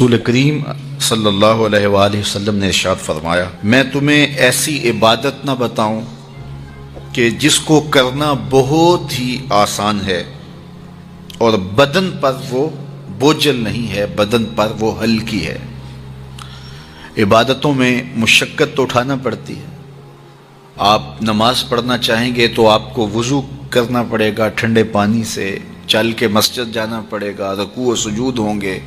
رسول کریم صلی اللہ علیہ وآلہ وسلم نے ارشاد فرمایا، میں تمہیں ایسی عبادت نہ بتاؤں کہ جس کو کرنا بہت ہی آسان ہے اور بدن پر وہ بوجھل نہیں ہے، بدن پر وہ ہلکی ہے۔ عبادتوں میں مشقت تو اٹھانا پڑتی ہے۔ آپ نماز پڑھنا چاہیں گے تو آپ کو وضو کرنا پڑے گا ٹھنڈے پانی سے، چل کے مسجد جانا پڑے گا، رکوع و سجود ہوں گے۔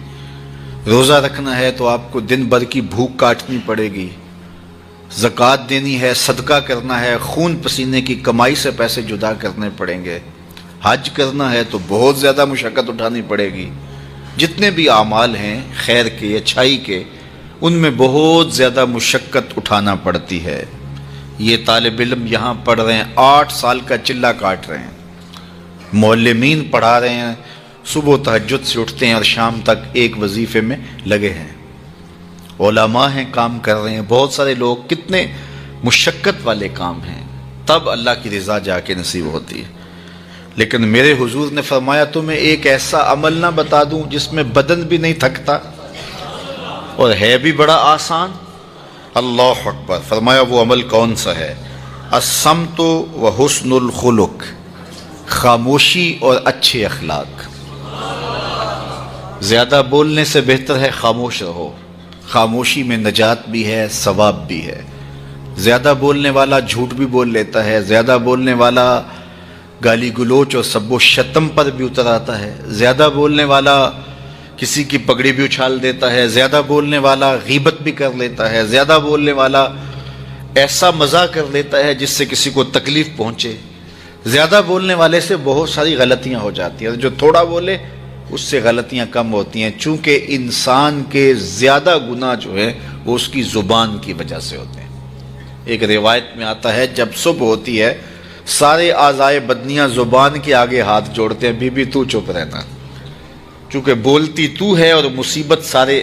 روزہ رکھنا ہے تو آپ کو دن بھر کی بھوک کاٹنی پڑے گی، زکوٰۃ دینی ہے، صدقہ کرنا ہے، خون پسینے کی کمائی سے پیسے جدا کرنے پڑیں گے، حج کرنا ہے تو بہت زیادہ مشقت اٹھانی پڑے گی۔ جتنے بھی اعمال ہیں خیر کے، اچھائی کے، ان میں بہت زیادہ مشقت اٹھانا پڑتی ہے۔ یہ طالب علم یہاں پڑھ رہے ہیں، 8 سال کا چلہ کاٹ رہے ہیں، معلمین پڑھا رہے ہیں، صبح تہجد سے اٹھتے ہیں اور شام تک ایک وظیفے میں لگے ہیں، علماء ہیں کام کر رہے ہیں، بہت سارے لوگ، کتنے مشقت والے کام ہیں، تب اللہ کی رضا جا کے نصیب ہوتی ہے۔ لیکن میرے حضور نے فرمایا تمہیں ایک ایسا عمل نہ بتا دوں جس میں بدن بھی نہیں تھکتا اور ہے بھی بڑا آسان؟ اللہ اکبر! فرمایا وہ عمل کون سا ہے؟ الصمت و حسن الخلق، خاموشی اور اچھے اخلاق۔ زیادہ بولنے سے بہتر ہے خاموش رہو، خاموشی میں نجات بھی ہے، ثواب بھی ہے۔ زیادہ بولنے والا جھوٹ بھی بول لیتا ہے، زیادہ بولنے والا گالی گلوچ اور سب و شتم پر بھی اتر آتا ہے، زیادہ بولنے والا کسی کی پگڑی بھی اچھال دیتا ہے، زیادہ بولنے والا غیبت بھی کر لیتا ہے، زیادہ بولنے والا ایسا مزاح کر لیتا ہے جس سے کسی کو تکلیف پہنچے۔ زیادہ بولنے والے سے بہت ساری غلطیاں ہو جاتی ہیں، جو تھوڑا بولے اس سے غلطیاں کم ہوتی ہیں، چونکہ انسان کے زیادہ گناہ جو ہے وہ اس کی زبان کی وجہ سے ہوتے ہیں۔ ایک روایت میں آتا ہے جب صبح ہوتی ہے سارے اعضائے بدنیاں زبان کے آگے ہاتھ جوڑتے ہیں، بی بی تو چپ رہنا، چونکہ بولتی تو ہے اور مصیبت سارے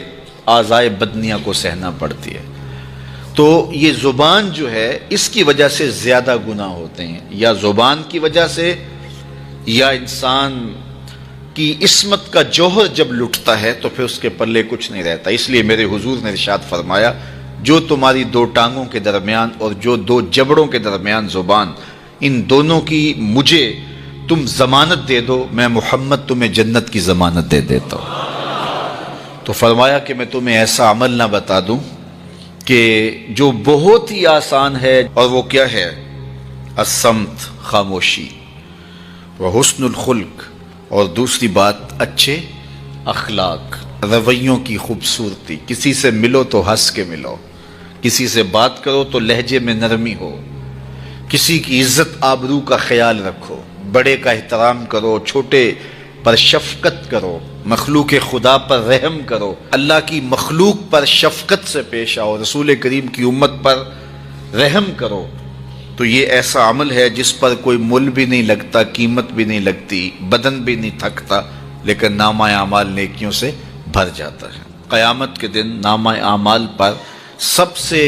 اعضائے بدنیاں کو سہنا پڑتی ہے۔ تو یہ زبان جو ہے اس کی وجہ سے زیادہ گناہ ہوتے ہیں، یا زبان کی وجہ سے، یا انسان کی عصمت کا جوہر جب لٹتا ہے تو پھر اس کے پلے کچھ نہیں رہتا۔ اس لیے میرے حضور نے ارشاد فرمایا، جو تمہاری 2 ٹانگوں کے درمیان اور جو 2 جبڑوں کے درمیان زبان، ان دونوں کی مجھے تم ضمانت دے دو، میں محمد تمہیں جنت کی ضمانت دے دیتا ہوں۔ تو فرمایا کہ میں تمہیں ایسا عمل نہ بتا دوں کہ جو بہت ہی آسان ہے، اور وہ کیا ہے؟ الصمت، خاموشی، وحسن الخلق، اور دوسری بات اچھے اخلاق، رویوں کی خوبصورتی۔ کسی سے ملو تو ہنس کے ملو، کسی سے بات کرو تو لہجے میں نرمی ہو، کسی کی عزت آبرو کا خیال رکھو، بڑے کا احترام کرو، چھوٹے پر شفقت کرو، مخلوق خدا پر رحم کرو، اللہ کی مخلوق پر شفقت سے پیش آؤ، رسول کریم کی امت پر رحم کرو۔ تو یہ ایسا عمل ہے جس پر کوئی مول بھی نہیں لگتا، قیمت بھی نہیں لگتی، بدن بھی نہیں تھکتا، لیکن نامہ اعمال نیکیوں سے بھر جاتا ہے۔ قیامت کے دن نامہ اعمال پر سب سے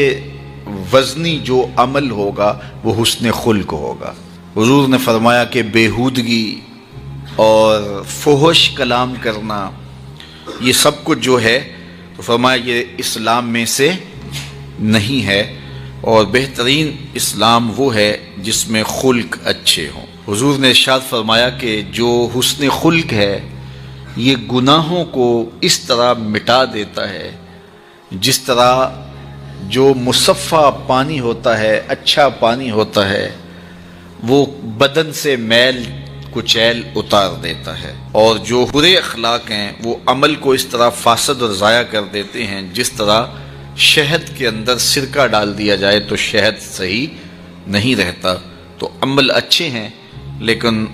وزنی جو عمل ہوگا وہ حسن خلق ہوگا۔ حضور نے فرمایا کہ بیہودگی اور فحش کلام کرنا، یہ سب کچھ جو ہے، تو فرمایا یہ اسلام میں سے نہیں ہے، اور بہترین اسلام وہ ہے جس میں خلق اچھے ہوں۔ حضور نے ارشاد فرمایا کہ جو حسن خلق ہے یہ گناہوں کو اس طرح مٹا دیتا ہے جس طرح جو مصفہ پانی ہوتا ہے، اچھا پانی ہوتا ہے، وہ بدن سے میل کچیل اتار دیتا ہے، اور جو برے اخلاق ہیں وہ عمل کو اس طرح فاسد اور ضائع کر دیتے ہیں جس طرح شہد کے اندر سرکہ ڈال دیا جائے تو شہد صحیح نہیں رہتا۔ تو عمل اچھے ہیں لیکن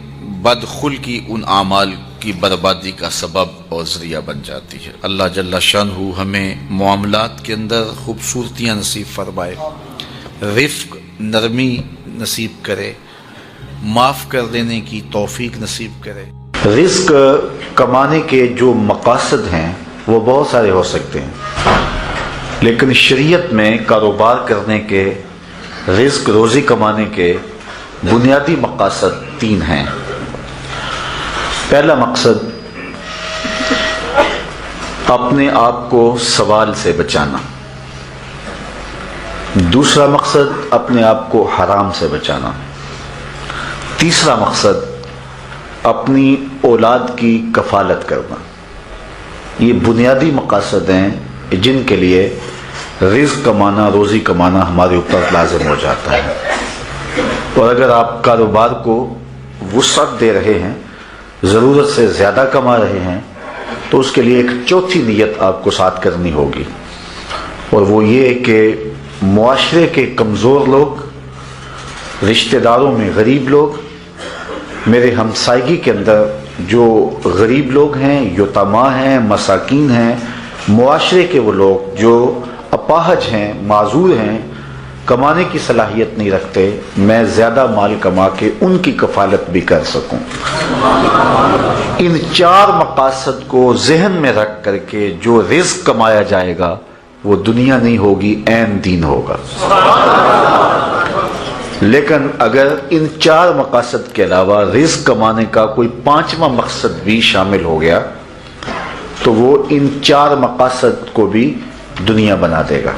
بدخلقی ان اعمال کی بربادی کا سبب اور ذریعہ بن جاتی ہے۔ اللہ جل شانہ ہمیں معاملات کے اندر خوبصورتیاں نصیب فرمائے، رفق، نرمی نصیب کرے، معاف کر دینے کی توفیق نصیب کرے۔ رزق کمانے کے جو مقاصد ہیں وہ بہت سارے ہو سکتے ہیں، لیکن شریعت میں کاروبار کرنے کے، رزق روزی کمانے کے بنیادی مقاصد 3 ہیں۔ پہلا مقصد اپنے آپ کو سوال سے بچانا. دوسرا مقصد اپنے آپ کو حرام سے بچانا. تیسرا مقصد اپنی اولاد کی کفالت کرنا. یہ بنیادی مقاصد ہیں جن کے لیے رزق کمانا، روزی کمانا ہمارے اوپر لازم ہو جاتا ہے. اور اگر آپ کاروبار کو وسعت دے رہے ہیں، ضرورت سے زیادہ کما رہے ہیں، تو اس کے لیے ایک چوتھی نیت آپ کو ساتھ کرنی ہوگی، اور وہ یہ کہ معاشرے کے کمزور لوگ، رشتہ داروں میں غریب لوگ، میرے ہمسائیگی کے اندر جو غریب لوگ ہیں، یتیما ہیں، مساکین ہیں، معاشرے کے وہ لوگ جو اپاہج ہیں، معذور ہیں، کمانے کی صلاحیت نہیں رکھتے، میں زیادہ مال کما کے ان کی کفالت بھی کر سکوں. ان چار مقاصد کو ذہن میں رکھ کر کے جو رزق کمایا جائے گا وہ دنیا نہیں ہوگی، عین دین ہوگا. لیکن اگر ان چار مقاصد کے علاوہ رزق کمانے کا کوئی پانچواں مقصد بھی شامل ہو گیا تو وہ ان چار مقاصد کو بھی دنیا بنا دے گا.